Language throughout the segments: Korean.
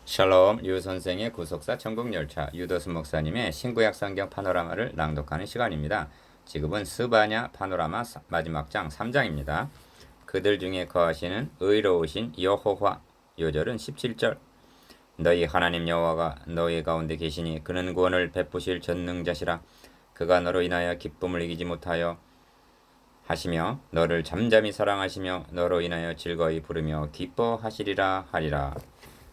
샬롬 유 선생의 구속사 천국열차 유도수 목사님의 신구약 성경 파노라마를 낭독하는 시간입니다. 지금은 스바냐 파노라마 마지막 장 3장입니다. 그들 중에 거하시는 의로우신 여호와. 요절은 17절. 너희 하나님 여호와가 너희 가운데 계시니 그는 구원을 베푸실 전능자시라. 그가 너로 인하여 기쁨을 이기지 못하여 하시며 너를 잠잠히 사랑하시며 너로 인하여 즐거이 부르며 기뻐하시리라 하리라.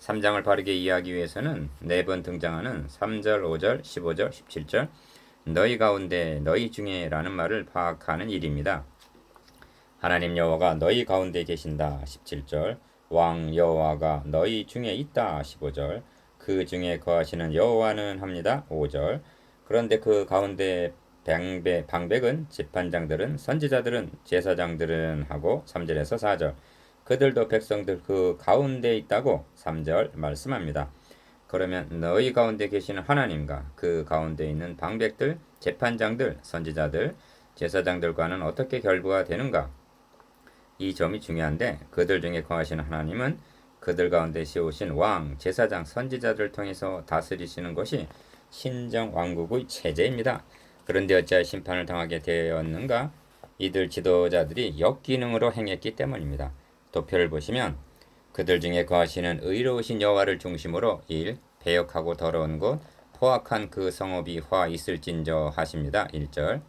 3장을 바르게 이해하기 위해서는 4번 등장하는 3절, 5절, 15절, 17절 너희 가운데 너희 중에 라는 말을 파악하는 일입니다. 하나님 여호와가 너희 가운데 계신다 17절, 왕 여호와가 너희 중에 있다 15절, 그 중에 거하시는 여호와는 합니다 5절. 그런데 그 가운데 방백은 재판장들은 선지자들은 제사장들은 하고 3절에서 4절 그들도 백성들 그 가운데 있다고 3절 말씀합니다. 그러면 너희 가운데 계시는 하나님과 그 가운데 있는 방백들, 재판장들, 선지자들, 제사장들과는 어떻게 결부가 되는가? 이 점이 중요한데 그들 중에 거하시는 하나님은 그들 가운데 세우신 왕, 제사장, 선지자들을 통해서 다스리시는 것이 신정왕국의 체제입니다. 그런데 어찌하여 심판을 당하게 되었는가? 이들 지도자들이 역기능으로 행했기 때문입니다. 도표를 보시면 그들 중에 거하시는 의로우신 여호와를 중심으로 1. 배역하고 더러운 곳 포악한 그 성읍이 화 있을진저 하십니다. 1절.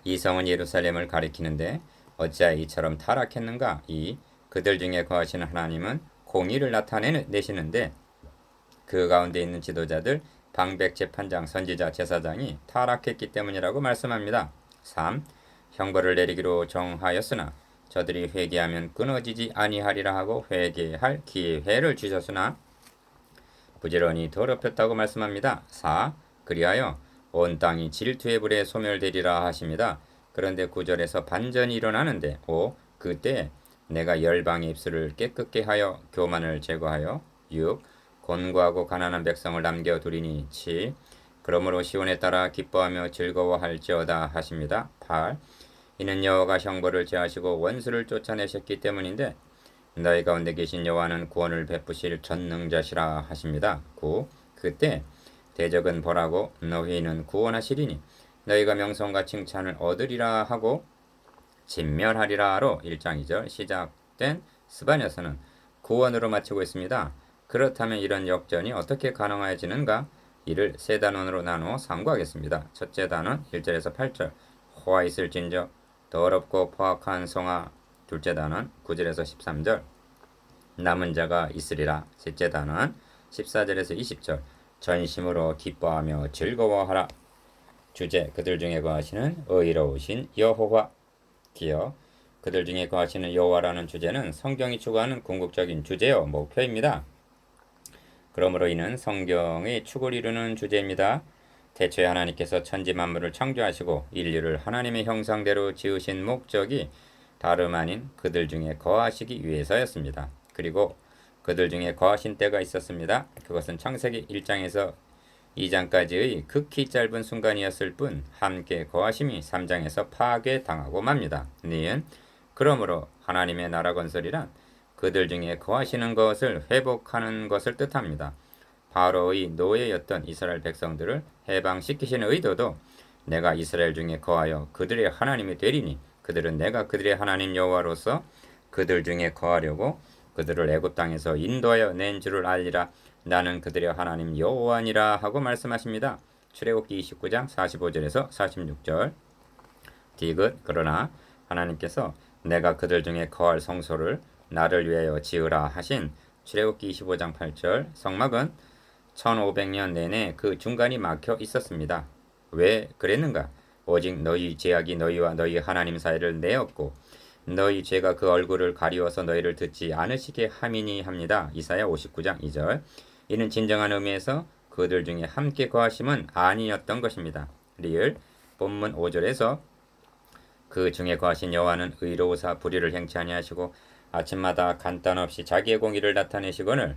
이 성은 예루살렘을 가리키는데 어찌하여 이처럼 타락했는가? 2. 그들 중에 거하시는 하나님은 공의를 나타내시는데 그 가운데 있는 지도자들 방백, 재판장, 선지자, 제사장이 타락했기 때문이라고 말씀합니다. 3. 형벌을 내리기로 정하였으나 저들이 회개하면 끊어지지 아니하리라 하고 회개할 기회를 주셨으나 부지런히 더럽혔다고 말씀합니다. 4. 그리하여 온 땅이 질투의 불에 소멸되리라 하십니다. 그런데 9절에서 반전이 일어나는데 5. 그때 내가 열방의 입술을 깨끗게 하여 교만을 제거하여 6. 곤고하고 가난한 백성을 남겨두리니 7. 그러므로 시온에 따라 기뻐하며 즐거워할지어다 하십니다. 8. 이는 여호와가 형벌을 제하시고 원수를 쫓아내셨기 때문인데 너희 가운데 계신 여호와는 구원을 베푸실 전능자시라 하십니다. 9. 그때 대적은 벌하고 너희는 구원하시리니 너희가 명성과 칭찬을 얻으리라 하고 진멸하리라로 1장 2절 시작된 스바냐서는 구원으로 마치고 있습니다. 그렇다면 이런 역전이 어떻게 가능해지는가? 이를 세 단원으로 나누어 상고하겠습니다. 첫째 단원 1절에서 8절 호화 있을진저 더럽고 포악한 성아. 둘째 단원 9절에서 13절 남은 자가 있으리라. 셋째 단원 14절에서 20절 전심으로 기뻐하며 즐거워하라. 주제 그들 중에 거하시는 의로우신 여호와. 기여 그들 중에 거하시는 여호와라는 주제는 성경이 추구하는 궁극적인 주제요 목표입니다. 그러므로 이는 성경의 축을 이루는 주제입니다. 태초에 하나님께서 천지 만물을 창조하시고 인류를 하나님의 형상대로 지으신 목적이 다름 아닌 그들 중에 거하시기 위해서였습니다. 그리고 그들 중에 거하신 때가 있었습니다. 그것은 창세기 1장에서 2장까지의 극히 짧은 순간이었을 뿐 함께 거하심이 3장에서 파괴당하고 맙니다. 니은 그러므로 하나님의 나라 건설이란 그들 중에 거하시는 것을 회복하는 것을 뜻합니다. 바로의 노예였던 이스라엘 백성들을 해방시키시는 의도도 내가 이스라엘 중에 거하여 그들의 하나님이 되리니 그들은 내가 그들의 하나님 여호와로서 그들 중에 거하려고 그들을 애굽 땅에서 인도하여 낸 줄을 알리라. 나는 그들의 하나님 여호와니라 하고 말씀하십니다. 출애굽기 29장 45절에서 46절 디귿 그러나 하나님께서 내가 그들 중에 거할 성소를 나를 위하여 지으라 하신 출애굽기 25장 8절 성막은 1500년 내내 그 중간이 막혀 있었습니다. 왜 그랬는가? 오직 너희 죄악이 너희와 너희 하나님 사이를 내었고 너희 죄가 그 얼굴을 가리워서 너희를 듣지 않으시게 함이니 합니다. 이사야 59장 2절 이는 진정한 의미에서 그들 중에 함께 거하심은 아니었던 것입니다. 리을 본문 5절에서 그 중에 거하신 여호와는 의로우사 불의를 행치 아니하시고 아침마다 간단 없이 자기의 공의를 나타내시거늘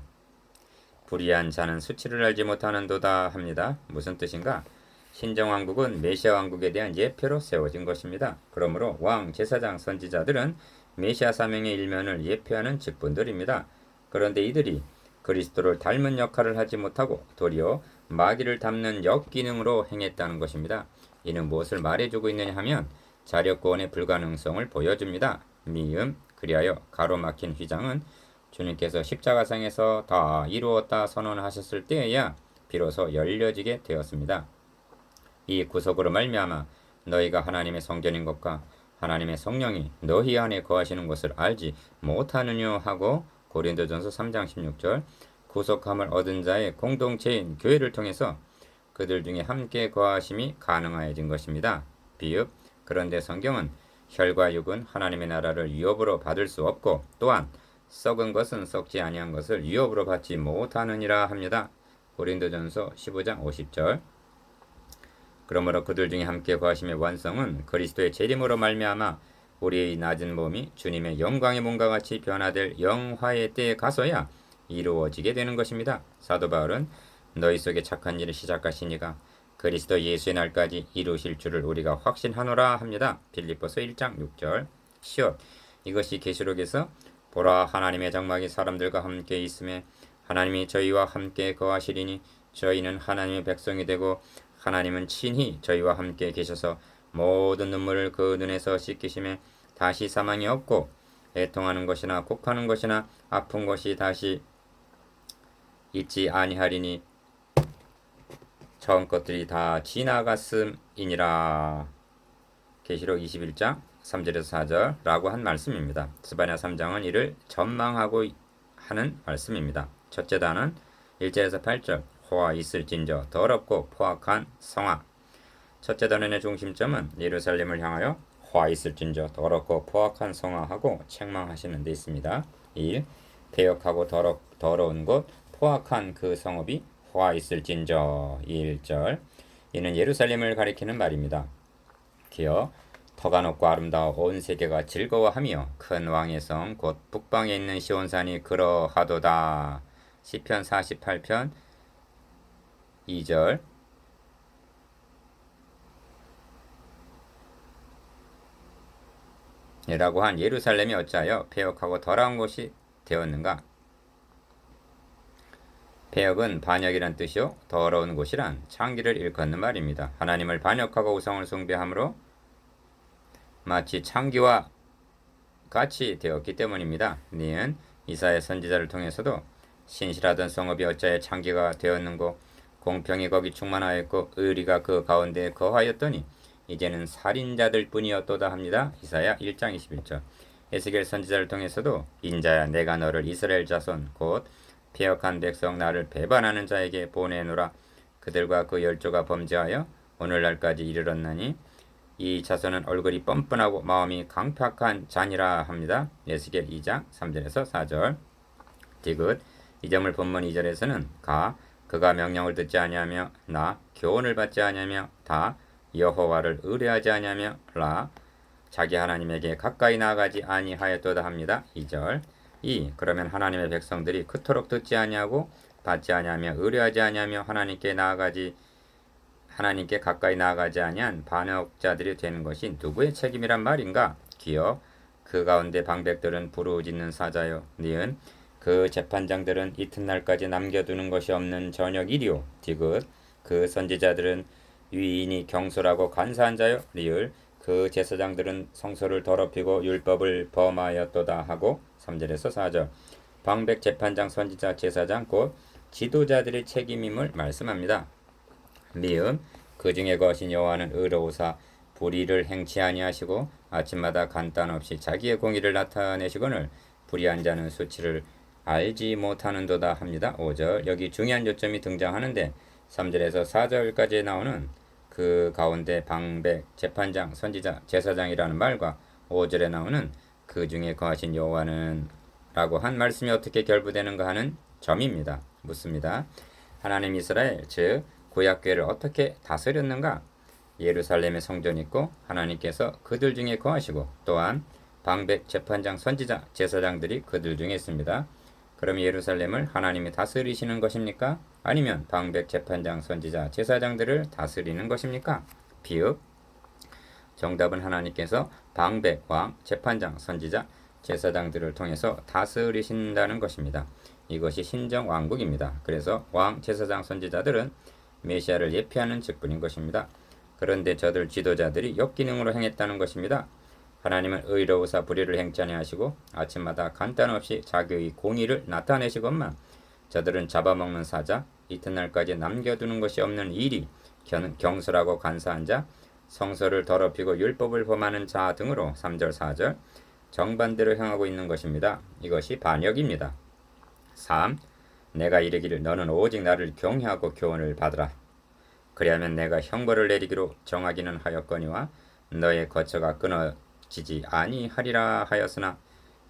불의한 자는 수치를 알지 못하는도다 합니다. 무슨 뜻인가? 신정왕국은 메시아 왕국에 대한 예표로 세워진 것입니다. 그러므로 왕, 제사장, 선지자들은 메시아 사명의 일면을 예표하는 직분들입니다. 그런데 이들이 그리스도를 닮은 역할을 하지 못하고 도리어 마귀를 닮는 역기능으로 행했다는 것입니다. 이는 무엇을 말해주고 있느냐 하면 자력구원의 불가능성을 보여줍니다. 그리하여 가로막힌 휘장은 주님께서 십자가상에서 다 이루었다 선언하셨을 때에야 비로소 열려지게 되었습니다. 이 구속으로 말미암아 너희가 하나님의 성전인 것과 하나님의 성령이 너희 안에 거하시는 것을 알지 못하느냐 하고 고린도전서 3장 16절 구속함을 얻은 자의 공동체인 교회를 통해서 그들 중에 함께 거하심이 가능하여진 것입니다. 그런데 성경은 혈과 육은 하나님의 나라를 유업으로 받을 수 없고 또한 썩은 것은 썩지 아니한 것을 유업으로 받지 못하느니라 합니다. 고린도전서 15장 50절 그러므로 그들 중에 함께 거하심의 완성은 그리스도의 재림으로 말미암아 우리의 낮은 몸이 주님의 영광의 몸과 같이 변화될 영화의 때에 가서야 이루어지게 되는 것입니다. 사도 바울은 너희 속에 착한 일을 시작하시니가 그리스도 예수의 날까지 이루실 줄을 우리가 확신하노라 합니다. 빌립보서 1장 6절 시옷 이것이 계시록에서 보라 하나님의 장막이 사람들과 함께 있음에 하나님이 저희와 함께 거하시리니 저희는 하나님의 백성이 되고 하나님은 친히 저희와 함께 계셔서 모든 눈물을 그 눈에서 씻기심에 다시 사망이 없고 애통하는 것이나 곡하는 것이나 아픈 것이 다시 있지 아니하리니 처음 것들이 다 지나갔음이니라. 계시록 21장 3절에서 4절라고 한 말씀입니다. 스바냐 3장은 이를 전망하고 하는 말씀입니다. 첫째 단은 1절에서 8절 호화 있을진저 더럽고 포악한 성화. 첫째 단원의 중심점은 예루살렘을 향하여 호화 있을진저 더럽고 포악한 성화하고 책망하시는 데 있습니다. 1. 폐역하고 더러운 곳 포악한 그 성읍이 호화 있을진저 1절 이는 예루살렘을 가리키는 말입니다. 기어 터가 높고 아름다워 온 세계가 즐거워하며 큰 왕의 성 곧 북방에 있는 시온산이 그러하도다. 시편 48편 2절 라고 한 예루살렘이 어찌하여 폐역하고 더러운 곳이 되었는가? 폐역은 반역이란 뜻이요 더러운 곳이란 창기를 일컫는 말입니다. 하나님을 반역하고 우상을 숭배함으로 마치 창기와 같이 되었기 때문입니다. 니은 이사야 선지자를 통해서도 신실하던 성읍이 어찌하여 창기가 되었는고 공평이 거기 충만하였고 의리가 그 가운데 거하였더니 이제는 살인자들 뿐이었도다 합니다. 이사야 1장 21절 에스겔 선지자를 통해서도 인자야 내가 너를 이스라엘 자손 곧 폐역한 백성 나를 배반하는 자에게 보내노라. 그들과 그 열조가 범죄하여 오늘날까지 이르렀나니 이 자손은 얼굴이 뻔뻔하고 마음이 강팍한 자니라 합니다. 에스겔 2장 3절에서 4절 디귿 이 점을 본문 2절에서는 그가 명령을 듣지 아니하며 교훈을 받지 아니하며 여호와를 의뢰하지 아니하며 자기 하나님에게 가까이 나아가지 아니하였도다 합니다. 2절 그러면 하나님의 백성들이 그토록 듣지 아니하고 받지 아니하며 의뢰하지 아니하며 하나님께 가까이 나아가지 아니한 반역자들이 되는 것이 누구의 책임이란 말인가? 기어 그 가운데 방백들은 부르짖는 사자요 니은 그 재판장들은 이튿날까지 남겨두는 것이 없는 저녁이리요. 디귿 그 선지자들은 위인이 경솔하고 간사한 자요. 리을 그 제사장들은 성소를 더럽히고 율법을 범하였도다 하고 3절에서 4절 방백 재판장 선지자 제사장 곧 지도자들의 책임임을 말씀합니다. 미음 그 중에 거하신 여호와는 의로우사 불의를 행치 아니하시고 아침마다 간단 없이 자기의 공의를 나타내시거늘 불의한 자는 수치를 알지 못하는도다 합니다. 5절 여기 중요한 요점이 등장하는데 3절에서 4절까지 나오는 그 가운데 방백, 재판장, 선지자, 제사장이라는 말과 5절에 나오는 그 중에 거하신 여호와는 라고 한 말씀이 어떻게 결부되는가 하는 점입니다. 묻습니다. 하나님 이스라엘 즉 구약교회를 어떻게 다스렸는가? 예루살렘에 성전이 있고 하나님께서 그들 중에 거하시고 또한 방백, 재판장, 선지자, 제사장들이 그들 중에 있습니다. 그럼 예루살렘을 하나님이 다스리시는 것입니까? 아니면 방백, 재판장, 선지자, 제사장들을 다스리는 것입니까? 비읍 정답은 하나님께서 방백, 왕, 재판장, 선지자, 제사장들을 통해서 다스리신다는 것입니다. 이것이 신정 왕국입니다. 그래서 왕, 제사장, 선지자들은 메시아를 예표하는 직분인 것입니다. 그런데 저들 지도자들이 역기능으로 행했다는 것입니다. 하나님은 의로우사 불의를 행치 아니하시고 아침마다 간단 없이 자기의 공의를 나타내시건만 저들은 잡아먹는 사자, 이튿날까지 남겨두는 것이 없는 일이, 경솔하고 간사한 자, 성서를 더럽히고 율법을 범하는 자 등으로 3절 4절 정반대로 행하고 있는 것입니다. 이것이 반역입니다. 3. 내가 이르기를 너는 오직 나를 경외하고 교훈을 받으라. 그리하면 내가 형벌을 내리기로 정하기는 하였거니와 너의 거처가 끊어지지 아니하리라 하였으나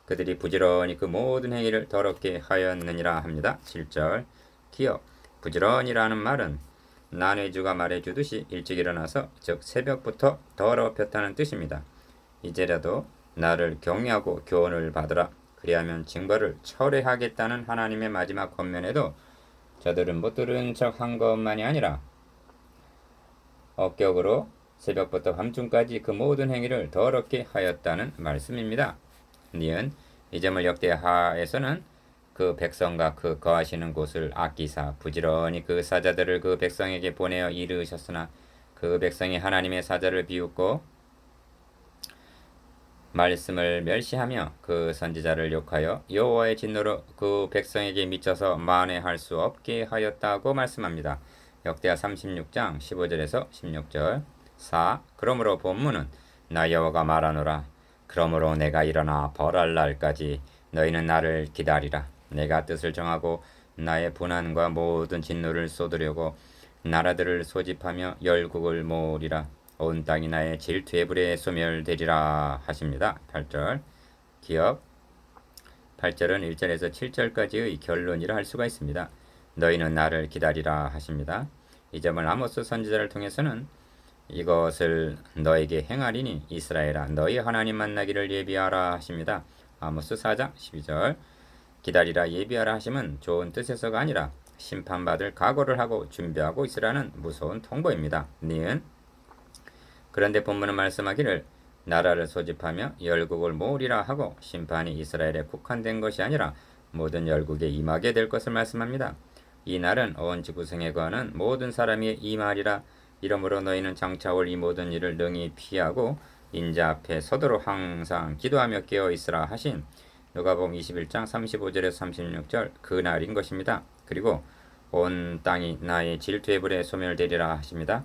그들이 부지런히 그 모든 행위를 더럽게 하였느니라 합니다. 7절 기억. 부지런히라는 말은 난회주가 말해주듯이 일찍 일어나서 즉 새벽부터 더럽혔다는 뜻입니다. 이제라도 나를 경외하고 교훈을 받으라. 그리하면 징벌을 철회하겠다는 하나님의 마지막 권면에도 저들은 못 들은 척 한 것만이 아니라 업격으로 새벽부터 밤중까지 그 모든 행위를 더럽게 하였다는 말씀입니다. 니은 이 점을 역대하에서는 그 백성과 그 거하시는 곳을 아끼사 부지런히 그 사자들을 그 백성에게 보내어 이르셨으나 그 백성이 하나님의 사자를 비웃고 말씀을 멸시하며 그 선지자를 욕하여 여호와의 진노로 그 백성에게 미쳐서 만회할 수 없게 하였다고 말씀합니다. 역대하 36장 15절에서 16절 4. 그러므로 본문은 나 여호와가 말하노라. 그러므로 내가 일어나 벌할 날까지 너희는 나를 기다리라. 내가 뜻을 정하고 나의 분한과 모든 진노를 쏟으려고 나라들을 소집하며 열국을 모으리라. 온 땅이 나의 질투의 불에 소멸되리라 하십니다. 8절 기억. 8절은 1절에서 7절까지의 결론이라 할 수가 있습니다. 너희는 나를 기다리라 하십니다. 이 점을 아모스 선지자를 통해서는 이것을 너에게 행하리니 이스라엘아 너희 하나님 만나기를 예비하라 하십니다. 아모스 4장 12절 기다리라 예비하라 하심은 좋은 뜻에서가 아니라 심판받을 각오를 하고 준비하고 있으라는 무서운 통보입니다. 니은 그런데 본문은 말씀하기를 나라를 소집하며 열국을 모으리라 하고 심판이 이스라엘에 국한된 것이 아니라 모든 열국에 임하게 될 것을 말씀합니다. 이 날은 온 지구성에 거하는 모든 사람이 임하리라. 이러므로 너희는 장차 올 이 모든 일을 능히 피하고 인자 앞에 서도록 항상 기도하며 깨어 있으라 하신 누가복음 21장 35절에서 36절 그 날인 것입니다. 그리고 온 땅이 나의 질투의 불에 소멸되리라 하십니다.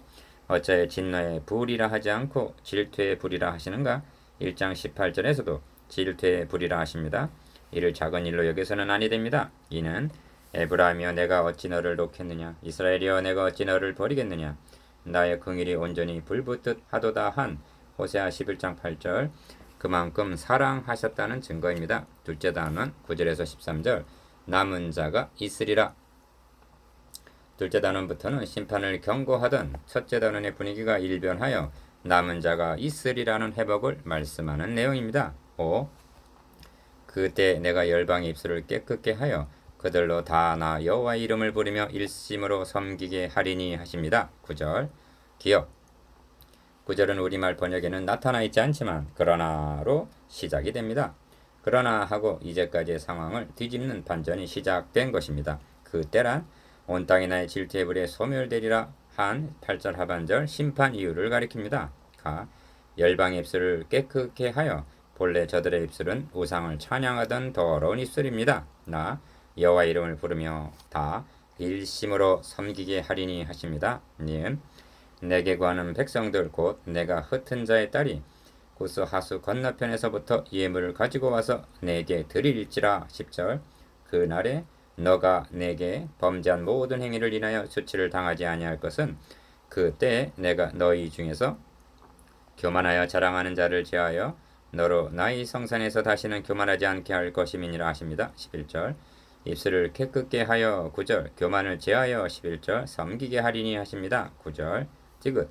어찌하여 진노의 불이라 하지 않고 질투의 불이라 하시는가? 1장 18절에서도 질투의 불이라 하십니다. 이를 작은 일로 여겨서는 아니 됩니다. 이는 에브라임이여 내가 어찌 너를 놓겠느냐? 이스라엘이여 내가 어찌 너를 버리겠느냐? 나의 긍휼이 온전히 불붙듯 하도다 한 호세아 11장 8절 그만큼 사랑하셨다는 증거입니다. 둘째 단원 9절에서 13절 남은 자가 있으리라. 둘째 단원부터는 심판을 경고하던 첫째 단원의 분위기가 일변하여 남은 자가 있으리라는 회복을 말씀하는 내용입니다. 5. 그때 내가 열방의 입술을 깨끗게 하여 그들로 다 나 여호와의 이름을 부르며 일심으로 섬기게 하리니 하십니다. 9절 기억. 9절은 우리말 번역에는 나타나 있지 않지만 그러나로 시작이 됩니다. 그러나 하고 이제까지의 상황을 뒤집는 반전이 시작된 것입니다. 그때란 온 땅이 나의 질투의 불에 소멸되리라 한 8절 하반절 심판 이유를 가리킵니다. 가 열방의 입술을 깨끗게 하여 본래 저들의 입술은 우상을 찬양하던 더러운 입술입니다. 나 여호와 이름을 부르며 다 일심으로 섬기게 하리니 하십니다. 님 내게 구하는 백성들 곧 내가 흩은 자의 딸이 구스 하수 건너편에서부터 예물을 가지고 와서 내게 드릴지라 10절 그날에 너가 내게 범죄한 모든 행위를 인하여 수치를 당하지 아니할 것은 그때 내가 너희 중에서 교만하여 자랑하는 자를 제하여 너로 나의 성산에서 다시는 교만하지 않게 할 것임이니라 하십니다. 11절 입술을 깨끗게 하여 9절 교만을 제하여 11절 섬기게 하리니 하십니다. 9절 디귿.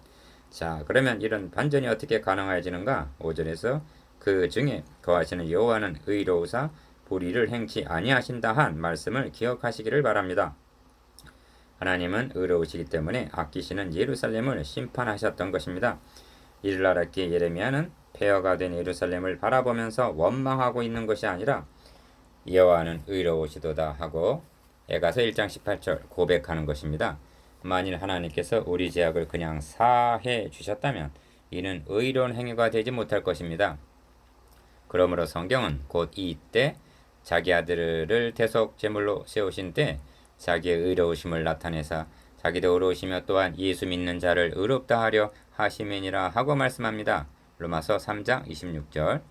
자 그러면 이런 반전이 어떻게 가능해지는가? 5절에서 그 중에 거하시는 여호와는 의로우사 불의를 행치 아니하신다 한 말씀을 기억하시기를 바랍니다. 하나님은 의로우시기 때문에 아끼시는 예루살렘을 심판하셨던 것입니다. 이를 알았기에 예레미야는 폐허가 된 예루살렘을 바라보면서 원망하고 있는 것이 아니라 여호와는 의로우시도다 하고 에가서 1장 18절 고백하는 것입니다. 만일 하나님께서 우리 죄악을 그냥 사해 주셨다면 이는 의로운 행위가 되지 못할 것입니다. 그러므로 성경은 곧 이때 자기 아들을 대속 제물로 세우신 때 자기의 의로우심을 나타내사 자기도 의로우시며 또한 예수 믿는 자를 의롭다 하려 하심이니라 하고 말씀합니다. 로마서 3장 26절.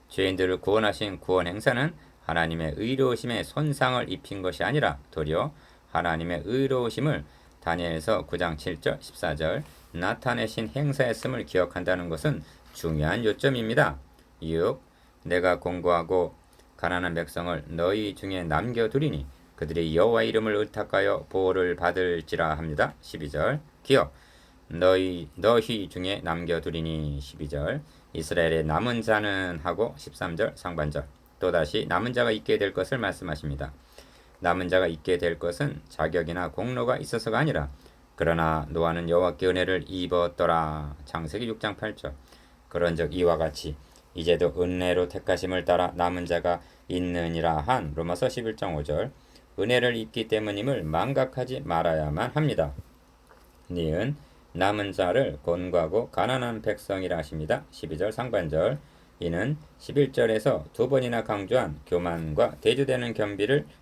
죄인들을 구원하신 구원 행사는 하나님의 의로우심에 손상을 입힌 것이 아니라 도리어 하나님의 의로우심을 다니엘서 9장 7절 14절 나타내신 행사였음을 기억한다는 것은 중요한 요점입니다. 6. 내가 공고하고 가난한 백성을 너희 중에 남겨두리니 그들이 여호와 이름을 의탁하여 보호를 받을지라 합니다. 12절. 기억. 너희 중에 남겨두리니 12절. 이스라엘의 남은 자는 하고 13절 상반절. 또다시 남은 자가 있게 될 것을 말씀하십니다. 남은 자가 있게 될 것은 자격이나 공로가 있어서가 아니라 그러나 노아는 여호와께 은혜를 입었더라. 창세기 6장 8절. 그런즉 이와 같이 이제도 은혜로 택하심을 따라 남은 자가 있느니라 한 로마서 11장 5절. 은혜를 입기 때문임을 망각하지 말아야만 합니다. 니은 남은 자를 곤고하고 가난한 백성이라 하십니다. 12절 상반절. 이는 11절에서 두 번이나 강조한 교만과 대조되는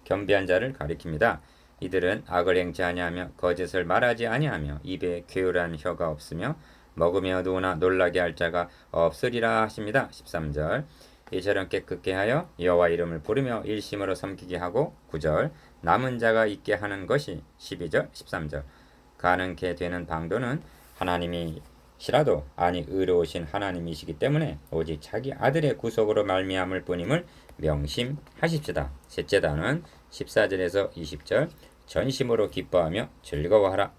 겸비한 자를 가리킵니다. 이들은 악을 행치 아니하며 거짓을 말하지 아니하며 입에 괴울한 혀가 없으며 먹으며 누우나 놀라게 할 자가 없으리라 하십니다. 13절. 이처럼 깨끗게 하여 여호와 이름을 부르며 일심으로 섬기게 하고 9절. 남은 자가 있게 하는 것이 12절 13절. 가능케 되는 방도는 하나님이시라도 아니 의로우신 하나님이시기 때문에 오직 자기 아들의 구속으로 말미암을 뿐임을 명심하십시다. 셋째 단은 14절에서 20절 전심으로 기뻐하며 즐거워하라.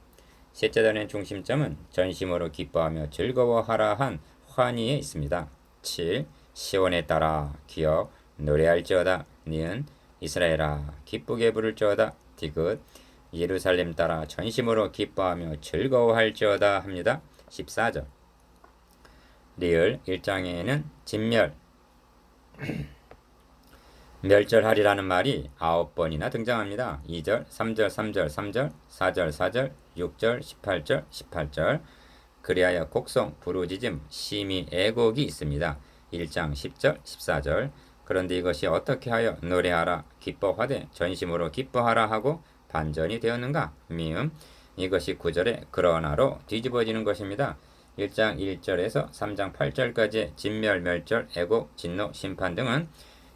셋째 단의 중심점은 전심으로 기뻐하며 즐거워하라 한 환희에 있습니다. 7. 시온에 따라 기어 노래할지어다. 니은 이스라엘아 기쁘게 부를지어다. 디귿 예루살렘 따라 전심으로 기뻐하며 즐거워할지어다 합니다. 14절. 리을 1장에는 진멸 멸절하리라는 말이 9번이나 등장합니다. 2절, 3절, 3절, 3절, 4절, 4절, 6절, 18절, 18절. 그리하여 곡성, 부르짖음, 심히 애곡이 있습니다. 1장 10절, 14절. 그런데 이것이 어떻게 하여 노래하라, 기뻐하되 전심으로 기뻐하라 하고 반전이 되었는가? 미음. 이것이 9절의 그러나로 뒤집어지는 것입니다. 1장 1절에서 3장 8절까지의 진멸, 멸절, 애곡, 진노, 심판 등은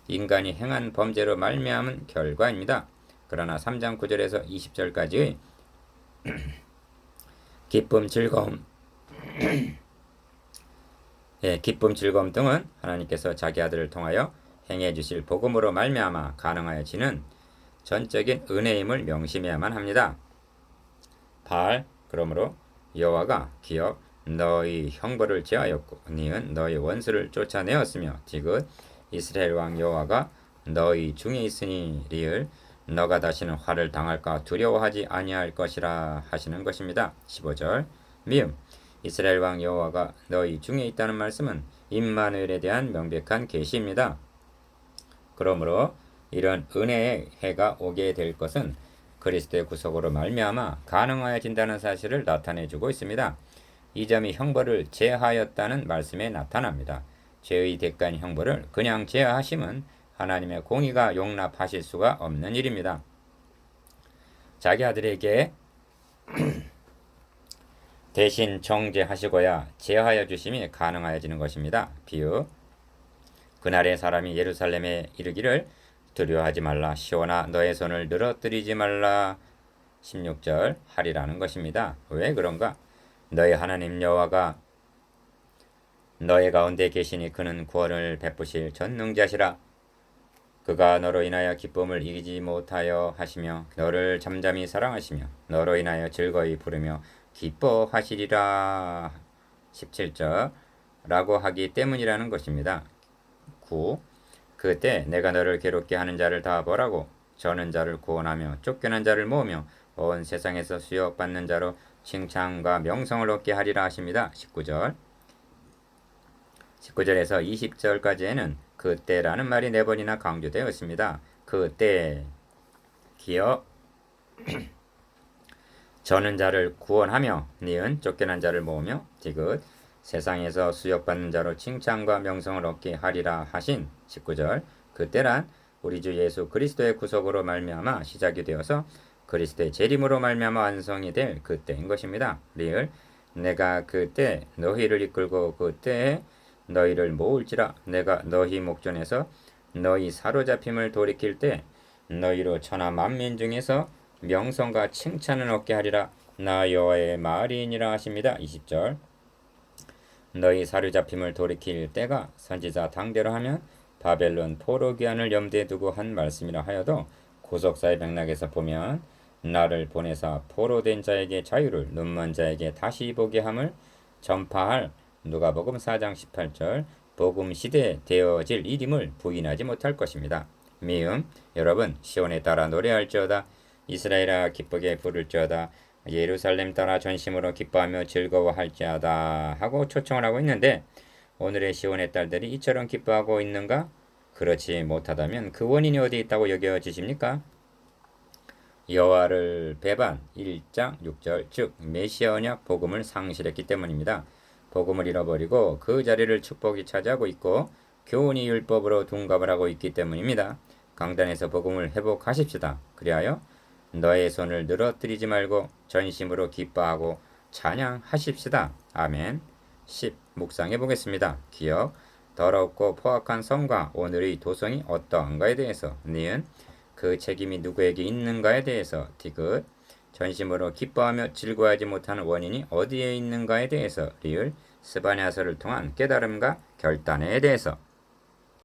인간이 행한 범죄로 말미암은 결과입니다. 그러나 3장 9절에서 20절까지의 기쁨, 즐거움, 기쁨, 즐거움 등은 하나님께서 자기 아들을 통하여 행해 주실 복음으로 말미암아 가능하여지는 전적인 은혜임을 명심해야만 합니다. 8. 그러므로 여호와가 기업 너희 형벌을 제하였고 니은 너희 원수를 쫓아내었으며 디귿 이스라엘 왕 여호와가 너희 중에 있으니 리을 너가 다시는 화를 당할까 두려워하지 아니할 것이라 하시는 것입니다. 15절 미음 이스라엘 왕 여호와가 너희 중에 있다는 말씀은 임마누엘에 대한 명백한 계시입니다. 그러므로 이런 은혜의 해가 오게 될 것은 그리스도의 구속으로 말미암아 가능하여진다는 사실을 나타내주고 있습니다. 이 점이 형벌을 제하였다는 말씀에 나타납니다. 죄의 대가인 형벌을 그냥 제하심은 하나님의 공의가 용납하실 수가 없는 일입니다. 자기 아들에게 대신 정죄하시고야 제하여 주심이 가능하여지는 것입니다. 비유 그날의 사람이 예루살렘에 이르기를 두려워하지 말라 시온아 너의 손을 늘어뜨리지 말라 16절 하리라는 것입니다. 왜 그런가? 너의 하나님 여호와가 너의 가운데 계시니 그는 구원을 베푸실 전능자시라. 그가 너로 인하여 기쁨을 이기지 못하여 하시며 너를 잠잠히 사랑하시며 너로 인하여 즐거이 부르며 기뻐하시리라 17절 라고 하기 때문이라는 것입니다. 9. 그때 내가 너를 괴롭게 하는 자를 다 벌하고 저는 자를 구원하며 쫓겨난 자를 모으며 온 세상에서 수욕받는 자로 칭찬과 명성을 얻게 하리라 하십니다. 19절 19절에서 20절까지에는 그때라는 말이 4번이나 강조되어 있습니다. 그때 기어 저는 자를 구원하며 니은 쫓겨난 자를 모으며 디귿 세상에서 수욕받는 자로 칭찬과 명성을 얻게 하리라 하신 19절 그때란 우리 주 예수 그리스도의 구속으로 말미암아 시작이 되어서 그리스도의 재림으로 말미암아 완성이 될 그때인 것입니다. 리을 내가 그때 너희를 이끌고 그때에 너희를 모을지라 내가 너희 목전에서 너희 사로잡힘을 돌이킬 때 너희로 천하 만민 중에서 명성과 칭찬을 얻게 하리라 나 여호와의 말이니라 하십니다. 20절 너희 사로잡힘을 돌이킬 때가 선지자 당대로 하면 바벨론 포로 귀환을 염두에 두고 한 말씀이라 하여도 구속사의 맥락에서 보면 나를 보내사 포로된 자에게 자유를 눈먼 자에게 다시 보게 함을 전파할 누가복음 4장 18절 복음 시대에 되어질 일임을 부인하지 못할 것입니다. 미음 여러분 시온에 따라 노래할지어다 이스라엘아 기쁘게 부를지어다 예루살렘 따라 전심으로 기뻐하며 즐거워할지어다 하고 초청을 하고 있는데 오늘의 시온의 딸들이 이처럼 기뻐하고 있는가? 그렇지 못하다면 그 원인이 어디 있다고 여겨지십니까? 여호와를 배반 1장 6절 즉 메시아 언약 복음을 상실했기 때문입니다. 복음을 잃어버리고 그 자리를 축복이 차지하고 있고 교훈이 율법으로 둔갑을 하고 있기 때문입니다. 강단에서 복음을 회복하십시다. 그리하여 너의 손을 늘어뜨리지 말고 전심으로 기뻐하고 찬양하십시다. 아멘. 10. 묵상해 보겠습니다. 기억 더럽고 포악한 성과 오늘의 도성이 어떠한가에 대해서 니은 그 책임이 누구에게 있는가에 대해서 디귿 전심으로 기뻐하며 즐거워하지 못하는 원인이 어디에 있는가에 대해서 리을 스바냐서를 통한 깨달음과 결단에 대해서